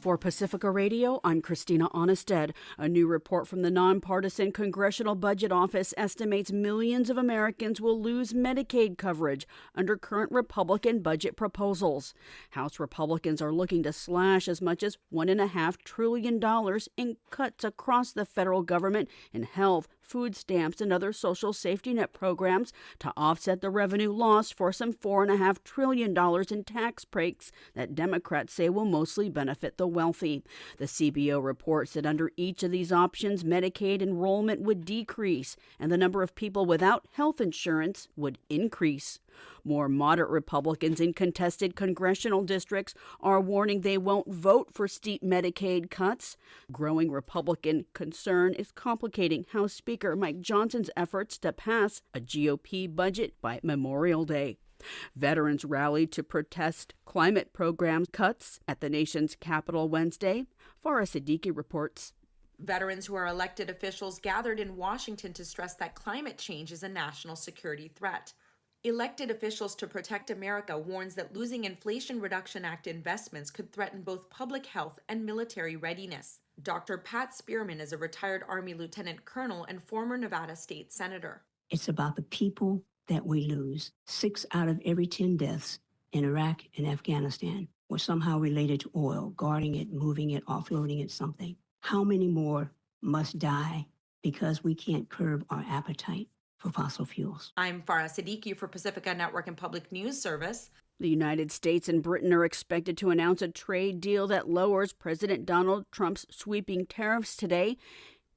For Pacifica Radio, I'm Christina Onnested. A new report from the nonpartisan Congressional Budget Office estimates millions of Americans will lose Medicaid coverage under current Republican budget proposals. House Republicans are looking to slash as much as $1.5 trillion in cuts across the federal government in health, food stamps, and other social safety net programs to offset the revenue lost for some $4.5 trillion in tax breaks that Democrats say will mostly benefit the wealthy. The CBO reports that under each of these options, Medicaid enrollment would decrease and the number of people without health insurance would increase. More moderate Republicans in contested congressional districts are warning they won't vote for steep Medicaid cuts. Growing Republican concern is complicating House Speaker Mike Johnson's efforts to pass a GOP budget by Memorial Day. Veterans rallied to protest climate program cuts at the nation's capital Wednesday. Farah Siddiqui reports. Veterans who are elected officials gathered in Washington to stress that climate change is a national security threat. Elected officials to Protect America warns that losing Inflation Reduction Act investments could threaten both public health and military readiness. Dr. Pat Spearman is a retired Army lieutenant colonel and former Nevada state senator. It's about the people that we lose. 6 out of every 10 deaths in Iraq and Afghanistan were somehow related to oil, guarding it, moving it, offloading it, something. How many more must die because we can't curb our appetite for fossil fuels? I'm Farah Siddiqui for Pacifica Network and Public News Service. The United States and Britain are expected to announce a trade deal that lowers President Donald Trump's sweeping tariffs today.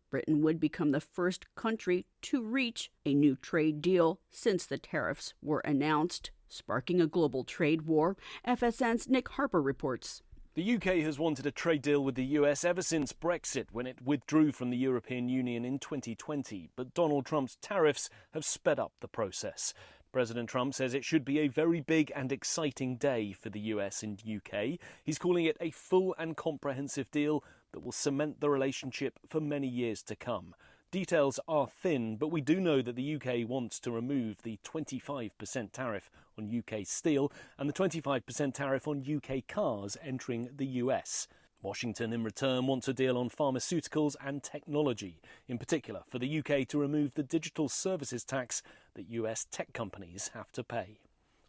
Britain would become the first country to reach a new trade deal since the tariffs were announced, sparking a global trade war. FSN's Nick Harper reports. The UK has wanted a trade deal with the US ever since Brexit, when it withdrew from the European Union in 2020. But Donald Trump's tariffs have sped up the process. President Trump says it should be a very big and exciting day for the US and UK. He's calling it a full and comprehensive deal that will cement the relationship for many years to come. Details are thin, but we do know that the UK wants to remove the 25% tariff on UK steel and the 25% tariff on UK cars entering the US. Washington, in return, wants a deal on pharmaceuticals and technology, in particular for the UK to remove the digital services tax that US tech companies have to pay.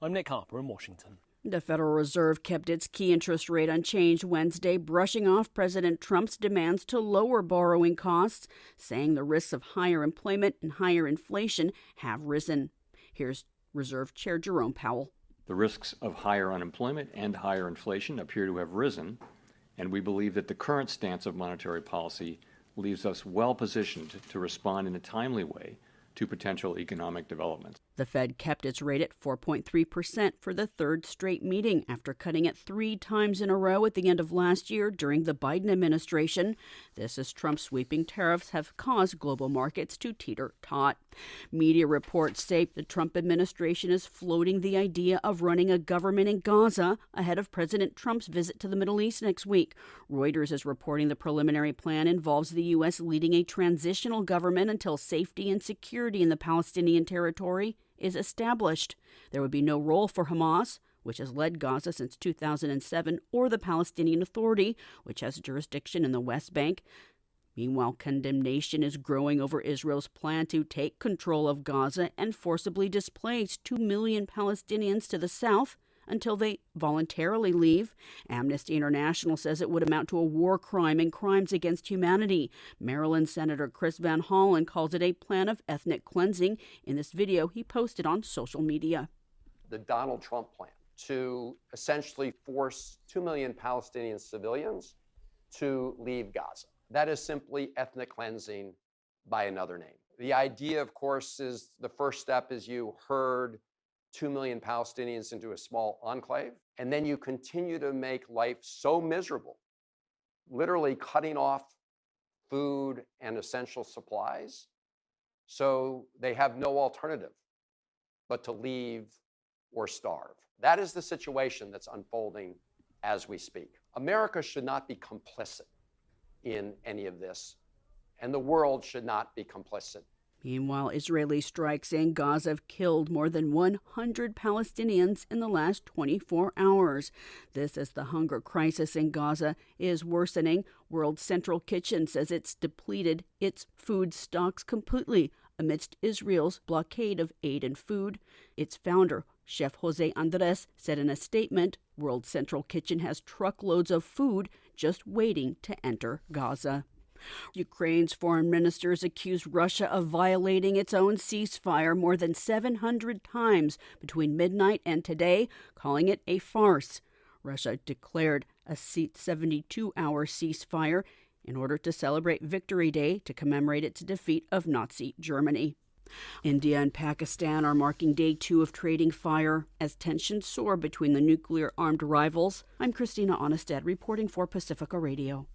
I'm Nick Harper in Washington. The Federal Reserve kept its key interest rate unchanged Wednesday, brushing off President Trump's demands to lower borrowing costs, saying the risks of higher employment and higher inflation have risen. Here's Reserve Chair Jerome Powell. The risks of higher unemployment and higher inflation appear to have risen, and we believe that the current stance of monetary policy leaves us well positioned to respond in a timely way to potential economic developments. The Fed kept its rate at 4.3% for the third straight meeting after cutting it 3 times in a row at the end of last year during the Biden administration. This as Trump's sweeping tariffs have caused global markets to teeter-tot. Media reports say the Trump administration is floating the idea of running a government in Gaza ahead of President Trump's visit to the Middle East next week. Reuters is reporting the preliminary plan involves the U.S. leading a transitional government until safety and security in the Palestinian territory is established. There would be no role for Hamas, which has led Gaza since 2007, or the Palestinian Authority, which has jurisdiction in the West Bank. Meanwhile, condemnation is growing over Israel's plan to take control of Gaza and forcibly displace 2 million Palestinians to the south until they voluntarily leave. Amnesty International says it would amount to a war crime and crimes against humanity. Maryland Senator Chris Van Hollen calls it a plan of ethnic cleansing in this video he posted on social media. The Donald Trump plan to essentially force 2 million Palestinian civilians to leave Gaza. That is simply ethnic cleansing by another name. The idea, of course, is the first step is you herd 2 million Palestinians into a small enclave, and then you continue to make life so miserable, literally cutting off food and essential supplies, so they have no alternative but to leave or starve. That is the situation that's unfolding as we speak. America should not be complicit in any of this, and the world should not be complicit Meanwhile, Israeli strikes in Gaza have killed more than 100 Palestinians in the last 24 hours. This as the hunger crisis in Gaza is worsening. World Central Kitchen says it's depleted its food stocks completely amidst Israel's blockade of aid and food. Its founder, Chef Jose Andres, said in a statement, World Central Kitchen has truckloads of food just waiting to enter Gaza. Ukraine's foreign ministers accused Russia of violating its own ceasefire more than 700 times between midnight and today, calling it a farce. Russia declared a 72-hour ceasefire in order to celebrate Victory Day to commemorate its defeat of Nazi Germany. India and Pakistan are marking day 2 of trading fire as tensions soar between the nuclear-armed rivals. I'm Christina Onnested reporting for Pacifica Radio.